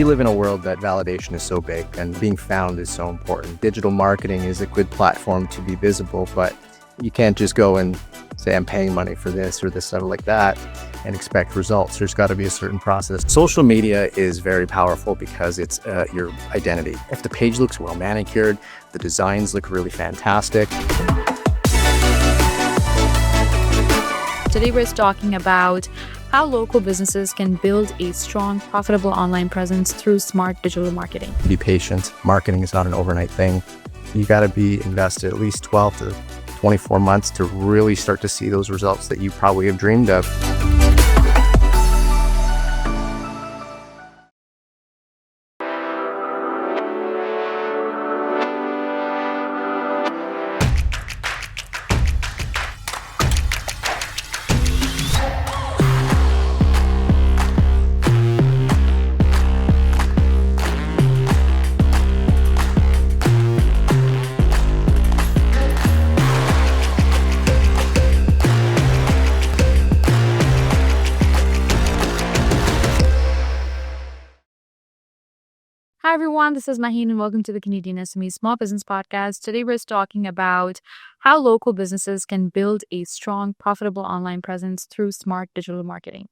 We live in a world that validation is so big and being found is so important. Digital marketing is a good platform to be visible, but you can't just go and say, I'm paying money for this or this stuff like that and expect results. There's got to be a certain process. Social media is very powerful because it's your identity. If the page looks well manicured, the designs look really fantastic. Today we're talking about how local businesses can build a strong, profitable online presence through smart digital marketing. Be patient. Marketing is not an overnight thing. You got to be invested at least 12 to 24 months to really start to see those results that you probably have dreamed of. Hi everyone, this is Maheen and welcome to the CanadianSME Small Business Podcast. Today we're talking about how local businesses can build a strong, profitable online presence through smart digital marketing.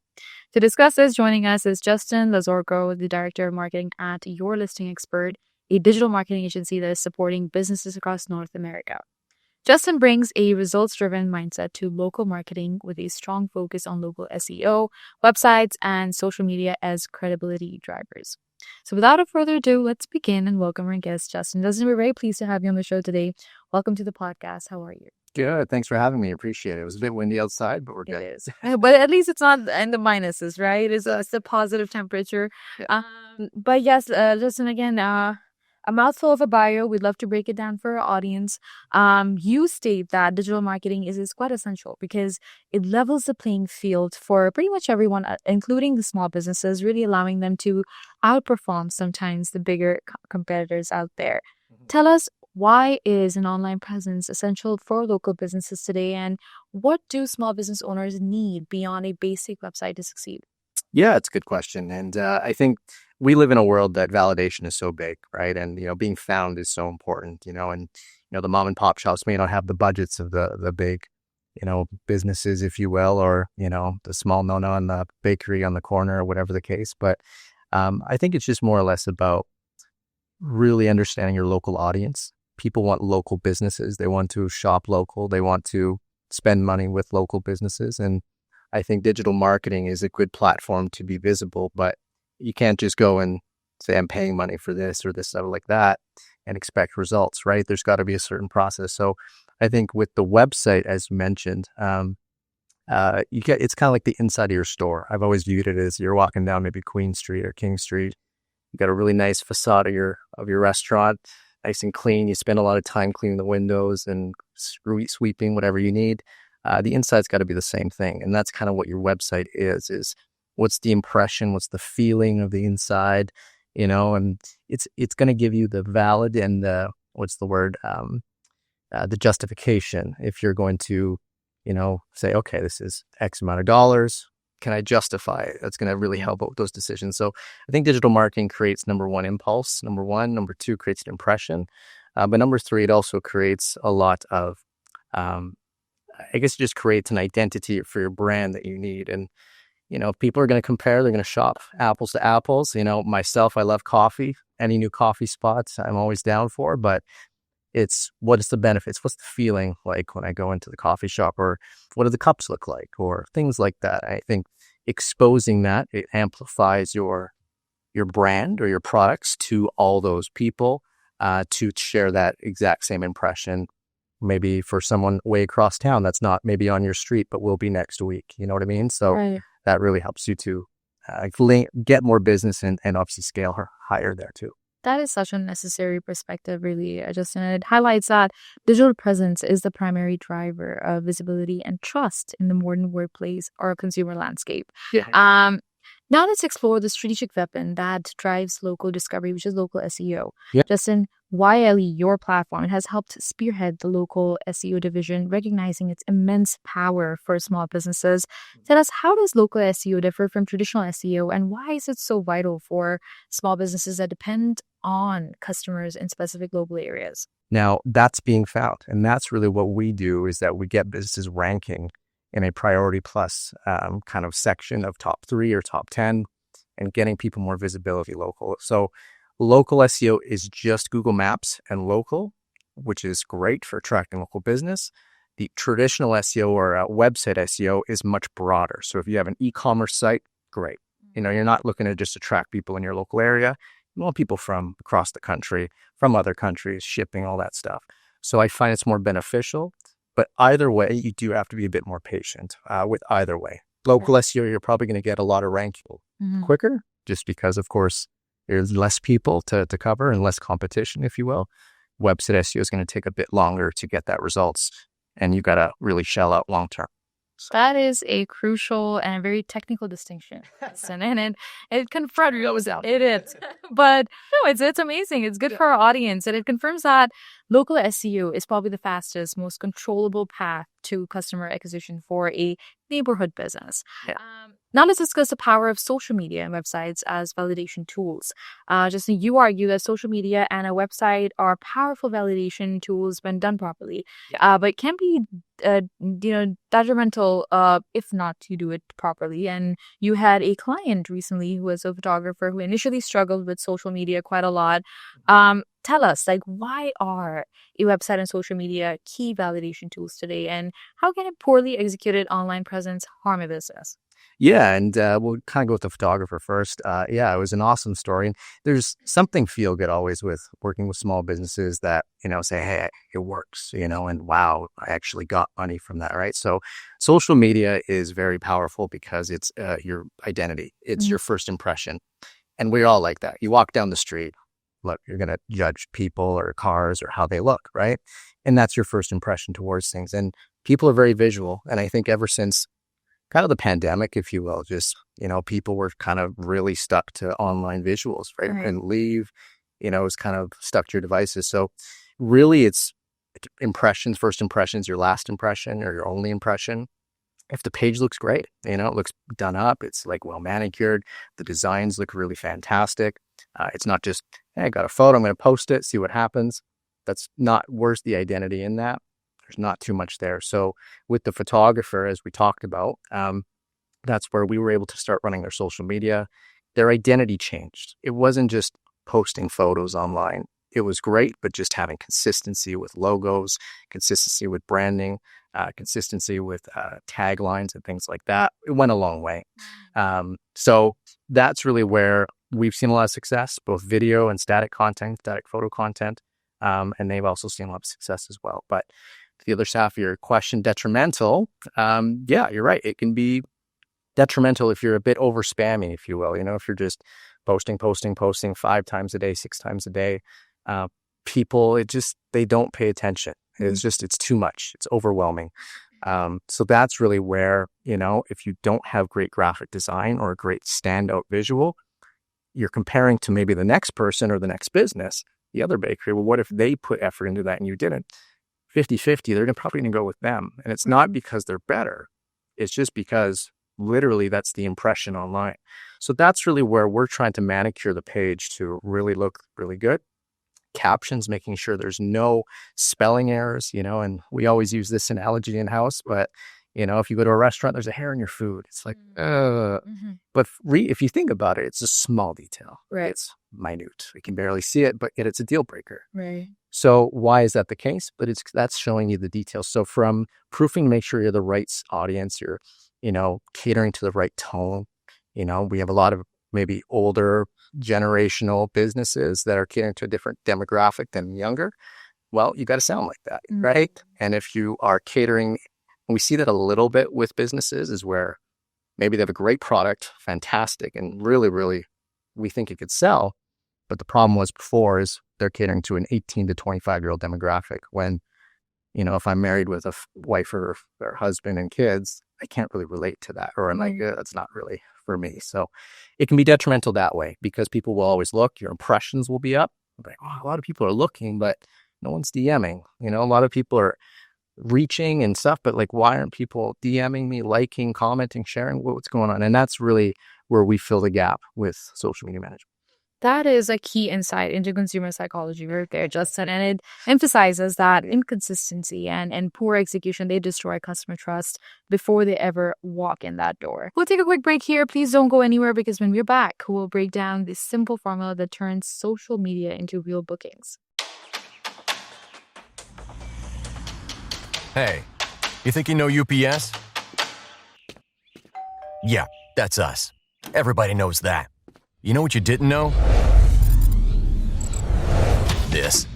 To discuss this, joining us is Justin Lazorgo, the Director of Marketing at Your Listing Expert, a digital marketing agency that is supporting businesses across North America. Justin brings a results-driven mindset to local marketing with a strong focus on local SEO, websites, and social media as credibility drivers. So without further ado, let's begin and welcome our guest, Justin. Justin, we're very pleased to have you on the show today. Welcome to the podcast. How are you? Good. Thanks for having me. Appreciate it. It was a bit windy outside, but we're good. It is. But at least it's not in the minuses, right? It's a positive temperature. Yeah. But yes, Justin, again, a mouthful of a bio. We'd love to break it down for our audience. You state that digital marketing is quite essential because it levels the playing field for pretty much everyone, including the small businesses, really allowing them to outperform sometimes the bigger competitors out there. Mm-hmm. Tell us, why is an online presence essential for local businesses today, and what do small business owners need beyond a basic website to succeed? Yeah, it's a good question. And I think we live in a world that validation is so big, right? And, being found is so important, and, the mom and pop shops may not have the budgets of the big, businesses, if you will, or, the small nona on the bakery on the corner or whatever the case. But I think it's just more or less about really understanding your local audience. People want local businesses. They want to shop local. They want to spend money with local businesses. And I think digital marketing is a good platform to be visible, but you can't just go and say, I'm paying money for this or this stuff like that and expect results, right? There's got to be a certain process. So I think with the website, as mentioned, it's kind of like the inside of your store. I've always viewed it as you're walking down maybe Queen Street or King Street. You got a really nice facade of your restaurant, nice and clean. You spend a lot of time cleaning the windows and sweeping whatever you need. The inside's got to be the same thing. And that's kind of what your website is what's the impression, what's the feeling of the inside, and it's going to give you the valid and the justification. If you're going to, say, okay, this is X amount of dollars, can I justify it? That's going to really help out with those decisions. So I think digital marketing creates number one, impulse. Number two, creates an impression. But number three, it also creates a lot of, it just creates an identity for your brand that you need. And, if people are going to compare, they're going to shop apples to apples. Myself, I love coffee. Any new coffee spots, I'm always down for. But it's what is the benefits? What's the feeling like when I go into the coffee shop, or what do the cups look like, or things like that. I think exposing that, it amplifies your brand or your products to all those people to share that exact same impression. Maybe for someone way across town that's not maybe on your street, but will be next week. You know what I mean? So Right. That really helps you to get more business and obviously scale her higher there too. That is such a necessary perspective, really, Justin. And it highlights that digital presence is the primary driver of visibility and trust in the modern workplace or consumer landscape. Yeah. Now let's explore the strategic weapon that drives local discovery, which is local SEO. Yeah. Justin, YLE, your platform, has helped spearhead the local SEO division, recognizing its immense power for small businesses. Tell us, how does local SEO differ from traditional SEO, and why is it so vital for small businesses that depend on customers in specific local areas? Now that's being found. And that's really what we do, is that we get businesses ranking in a priority plus kind of section of top 3 or top 10 and getting people more visibility local. So local SEO is just Google Maps and local, which is great for attracting local business. The traditional SEO or website SEO is much broader. So if you have an e-commerce site, great. You're not looking to just attract people in your local area. You want people from across the country, from other countries, shipping, all that stuff. So I find it's more beneficial. But either way, you do have to be a bit more patient with either way. Local SEO, you're probably going to get a lot of ranking quicker, just because, of course, there's less people to cover and less competition, if you will. Website SEO is going to take a bit longer to get that results, and you got to really shell out long term. That is a crucial and very technical distinction. And it confronts it is. But no, it's amazing. It's good for our audience. And it confirms that local SEO is probably the fastest, most controllable path to customer acquisition for a neighborhood business. Yeah. Now let's discuss the power of social media and websites as validation tools. Justin, you argue that social media and a website are powerful validation tools when done properly, but can be detrimental if not to do it properly. And you had a client recently who was a photographer who initially struggled with social media quite a lot. Tell us, why are a website and social media key validation tools today, and how can a poorly executed online presence harm a business? Yeah, and we'll kind of go with the photographer first. It was an awesome story. And there's something feel good always with working with small businesses that, say, hey, it works, and wow, I actually got money from that, right? So social media is very powerful because it's your identity. It's your first impression. And we're all like that. You walk down the street, look, you're going to judge people or cars or how they look, right? And that's your first impression towards things. And people are very visual. And I think ever since kind of the pandemic, if you will, just, people were kind of really stuck to online visuals, right? And leave, it's kind of stuck to your devices. So really it's impressions, first impressions, your last impression or your only impression. If the page looks great, it looks done up, it's well manicured, the designs look really fantastic. It's not just, hey, I got a photo, I'm going to post it, see what happens. That's not, where's the identity in that? There's not too much there. So with the photographer, as we talked about, that's where we were able to start running their social media. Their identity changed. It wasn't just posting photos online. It was great, but just having consistency with logos, consistency with branding, consistency with taglines and things like that. It went a long way. So that's really where we've seen a lot of success, both video and static content, static photo content. And they've also seen a lot of success as well. But the other half of your question, detrimental. You're right. It can be detrimental if you're a bit over spammy, if you will. If you're just posting 5 times a day, 6 times a day, people, they don't pay attention. It's too much. It's overwhelming. So that's really where, if you don't have great graphic design or a great standout visual, you're comparing to maybe the next person or the next business, the other bakery. Well, what if they put effort into that and you didn't? 50-50, they're probably going to go with them. And it's not because they're better. It's just because literally that's the impression online. So that's really where we're trying to manicure the page to really look really good. Captions, making sure there's no spelling errors, and we always use this analogy in-house, but if you go to a restaurant, there's a hair in your food. It's like, but if you think about it, it's a small detail. Right. It's minute. We can barely see it, but yet it's a deal breaker. Right. So why is that the case? But that's showing you the details. So from proofing, make sure you're the right audience, you're, catering to the right tone. We have a lot of maybe older generational businesses that are catering to a different demographic than younger. Well, you got to sound like that, right? And if you are catering, and we see that a little bit with businesses, is where maybe they have a great product, fantastic, and really, really, we think it could sell. But the problem was before is they're catering to an 18 to 25-year-old demographic when, if I'm married with a wife or husband and kids, I can't really relate to that, or I'm like, that's not really for me. So it can be detrimental that way because people will always look, your impressions will be up. Like, oh, a lot of people are looking, but no one's DMing. A lot of people are reaching and stuff, but like, why aren't people DMing me, liking, commenting, sharing? What's going on? And that's really where we fill the gap with social media management. That is a key insight into consumer psychology right there, Justin. And it emphasizes that inconsistency and poor execution, they destroy customer trust before they ever walk in that door. We'll take a quick break here. Please don't go anywhere because when we're back, we'll break down this simple formula that turns social media into real bookings. Hey, you think you know UPS? Yeah, that's us. Everybody knows that. You know what you didn't know? This.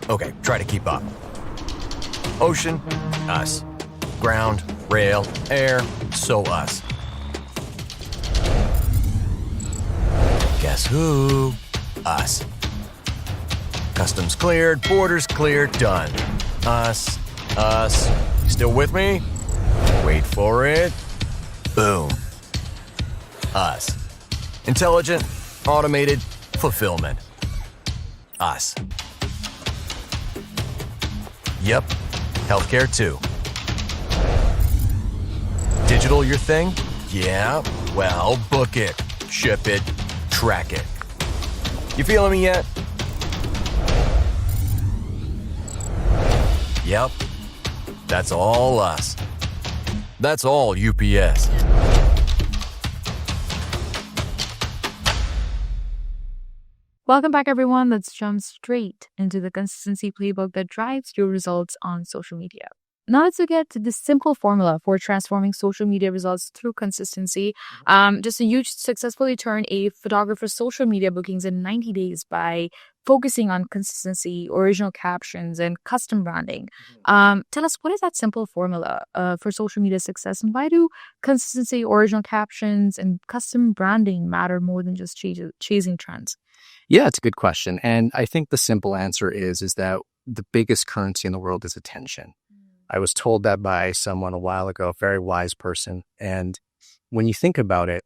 Okay, try to keep up. Ocean, us. Ground, rail, air, so us. Guess who? Us. Customs cleared, borders cleared, done. Us. You still with me? Wait for it. Boom. Us. Intelligent, automated, fulfillment. Us. Yep, healthcare too. Digital your thing? Yeah, well, book it, ship it, track it. You feeling me yet? Yep, that's all us. That's all UPS. Welcome back, everyone. Let's jump straight into the consistency playbook that drives your results on social media. Now let's look at the simple formula for transforming social media results through consistency. Just you successfully turn a photographer's social media bookings in 90 days by focusing on consistency, original captions, and custom branding. Tell us, what is that simple formula for social media success, and why do consistency, original captions, and custom branding matter more than just chasing trends? Yeah, it's a good question. And I think the simple answer is that the biggest currency in the world is attention. I was told that by someone a while ago, a very wise person. And when you think about it,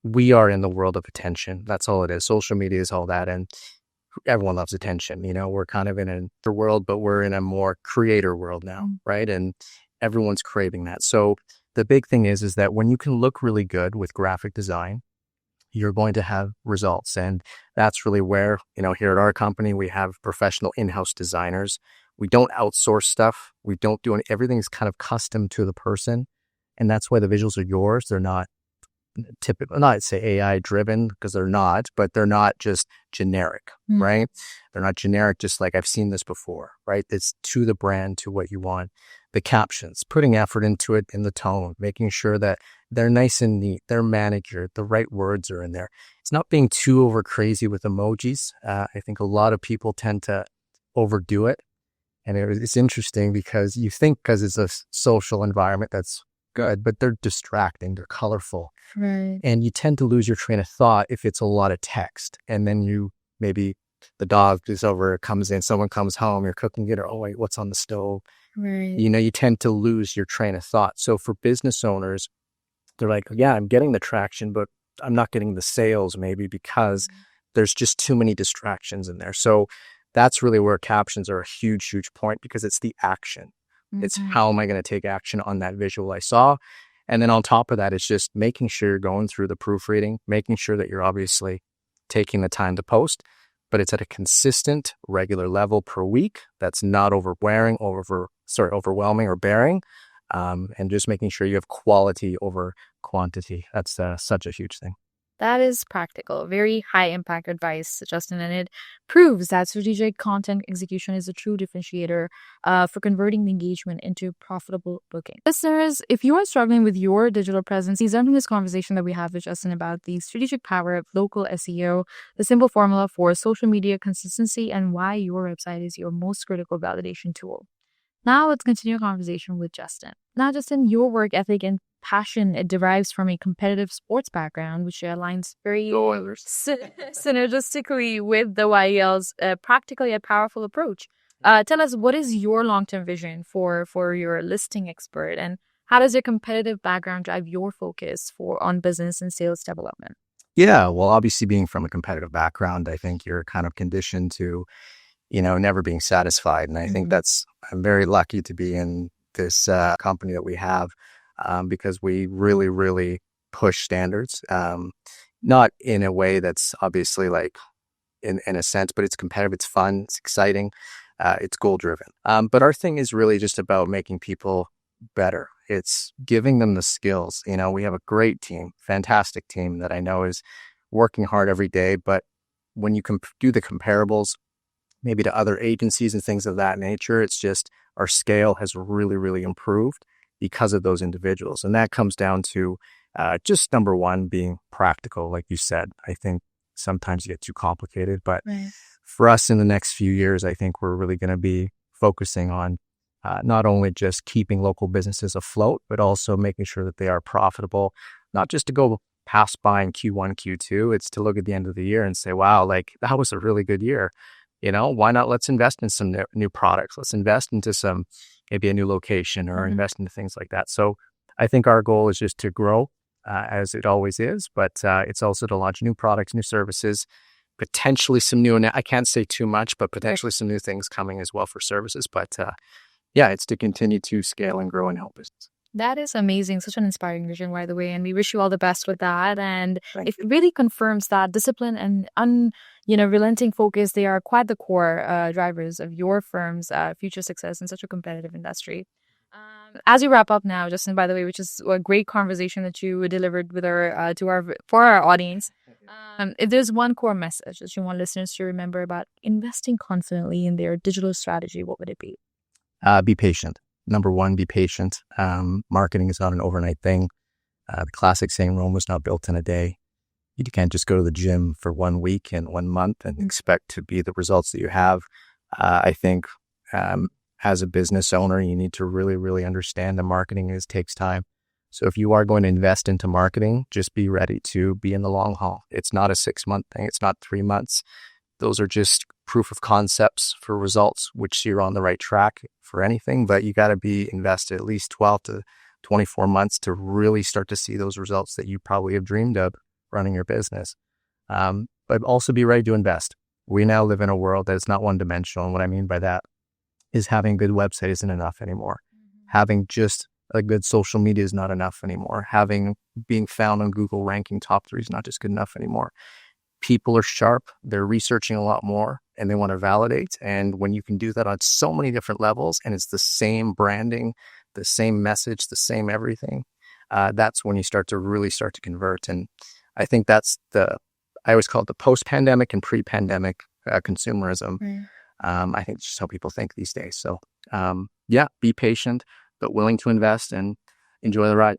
we are in the world of attention. That's all it is. Social media is all that. And everyone loves attention. We're kind of in the world, but we're in a more creator world now, right? And everyone's craving that. So the big thing is that when you can look really good with graphic design, you're going to have results. And that's really where, here at our company, we have professional in-house designers. We don't outsource stuff. We don't do everything's kind of custom to the person. And that's why the visuals are yours. They're not typical, not say AI driven, because they're not, but they're not just generic, right? They're not generic, just like I've seen this before, right? It's to the brand, to what you want. The captions, putting effort into it, in the tone, making sure that they're nice and neat, they're manicured, the right words are in there. It's not being too over crazy with emojis. I think a lot of people tend to overdo it. And it's interesting because you think because it's a social environment that's good, but they're distracting, they're colorful. Right. And you tend to lose your train of thought if it's a lot of text. And then maybe the dog is over, comes in, someone comes home, you're cooking dinner, oh wait, what's on the stove? Right. You tend to lose your train of thought. So for business owners, they're like, yeah, I'm getting the traction, but I'm not getting the sales maybe because there's just too many distractions in there. So that's really where captions are a huge, huge point, because it's the action. It's how am I going to take action on that visual I saw? And then on top of that, it's just making sure you're going through the proofreading, making sure that you're obviously taking the time to post, but it's at a consistent, regular level per week. That's not overwhelming or bearing, and just making sure you have quality over quantity. That's such a huge thing. That is practical, very high impact advice, Justin, and it proves that strategic content execution is a true differentiator for converting the engagement into profitable booking. Listeners, if you are struggling with your digital presence, please learn from this conversation that we have with Justin about the strategic power of local SEO, the simple formula for social media consistency, and why your website is your most critical validation tool. Now let's continue a conversation with Justin. Now, Justin, your work ethic and passion, it derives from a competitive sports background, which aligns very synergistically with the YEL's practical yet powerful approach. Tell us, what is your long-term vision for your listing expert, and How does your competitive background drive your focus on business and sales development? Yeah, well, obviously being from a competitive background, I think you're kind of conditioned to, never being satisfied. And I think I'm very lucky to be in this company that we have because we really, really push standards. Not in a way that's obviously like in a sense, but it's competitive, it's fun, it's exciting, it's goal driven. But our thing is really just about making people better. It's giving them the skills. We have a great team, fantastic team that I know is working hard every day. But when you do the comparables, maybe to other agencies and things of that nature, it's just our scale has really, really improved because of those individuals. And that comes down to just number one, being practical. Like you said, I think sometimes you get too complicated, but for us in the next few years, I think we're really going to be focusing on not only just keeping local businesses afloat, but also making sure that they are profitable, not just to go pass by in Q1, Q2. It's to look at the end of the year and say, wow, like that was a really good year. Why not? Let's invest in some new products. Let's invest into maybe a new location or invest into things like that. So I think our goal is just to grow as it always is, but it's also to launch new products, new services, potentially some new, and I can't say too much, but potentially some new things coming as well for services. But it's to continue to scale and grow and help business. That is amazing. Such an inspiring vision, by the way. And we wish you all the best with that. And it really confirms that discipline and relenting focus, they are quite the core drivers of your firm's future success in such a competitive industry. As you wrap up now, Justin, by the way, which is a great conversation that you delivered with for our audience. If there's one core message that you want listeners to remember about investing confidently in their digital strategy, what would it be? Be patient. Number one, be patient. Marketing is not an overnight thing. The classic saying, Rome was not built in a day. You can't just go to the gym for 1 week and 1 month and expect to be the results that you have. I think as a business owner, you need to really, really understand that marketing takes time. So if you are going to invest into marketing, just be ready to be in the long haul. It's not a 6-month thing. It's not 3 months. Those are just proof of concepts for results, which you're on the right track for anything, but you got to be invested at least 12 to 24 months to really start to see those results that you probably have dreamed of running your business. But also be ready to invest. We now live in a world that is not one-dimensional. And what I mean by that is having a good website isn't enough anymore. Having just a good social media is not enough anymore. Being found on Google ranking top 3 is not just good enough anymore. People are sharp, they're researching a lot more, and they want to validate. And when you can do that on so many different levels, and it's the same branding, the same message, the same everything, that's when you start to convert. And I think that's I always call it the post-pandemic and pre-pandemic consumerism. I think it's just how people think these days. So be patient, but willing to invest and enjoy the ride.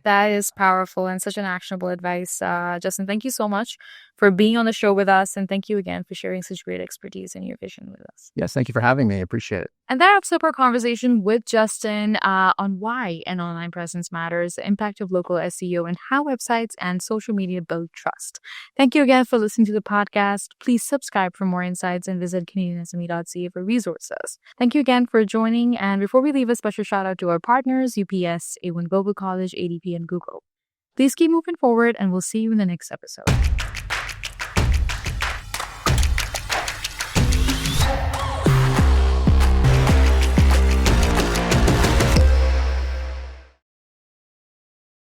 That is powerful and such an actionable advice. Justin, thank you so much for being on the show with us. And thank you again for sharing such great expertise and your vision with us. Yes, thank you for having me. I appreciate it. And that wraps up our conversation with Justin on why an online presence matters, the impact of local SEO, and how websites and social media build trust. Thank you again for listening to the podcast. Please subscribe for more insights and visit CanadianSME.ca for resources. Thank you again for joining. And before we leave, a special shout out to our partners, UPS, A1 Global College, ADP, and Google. Please keep moving forward, and we'll see you in the next episode.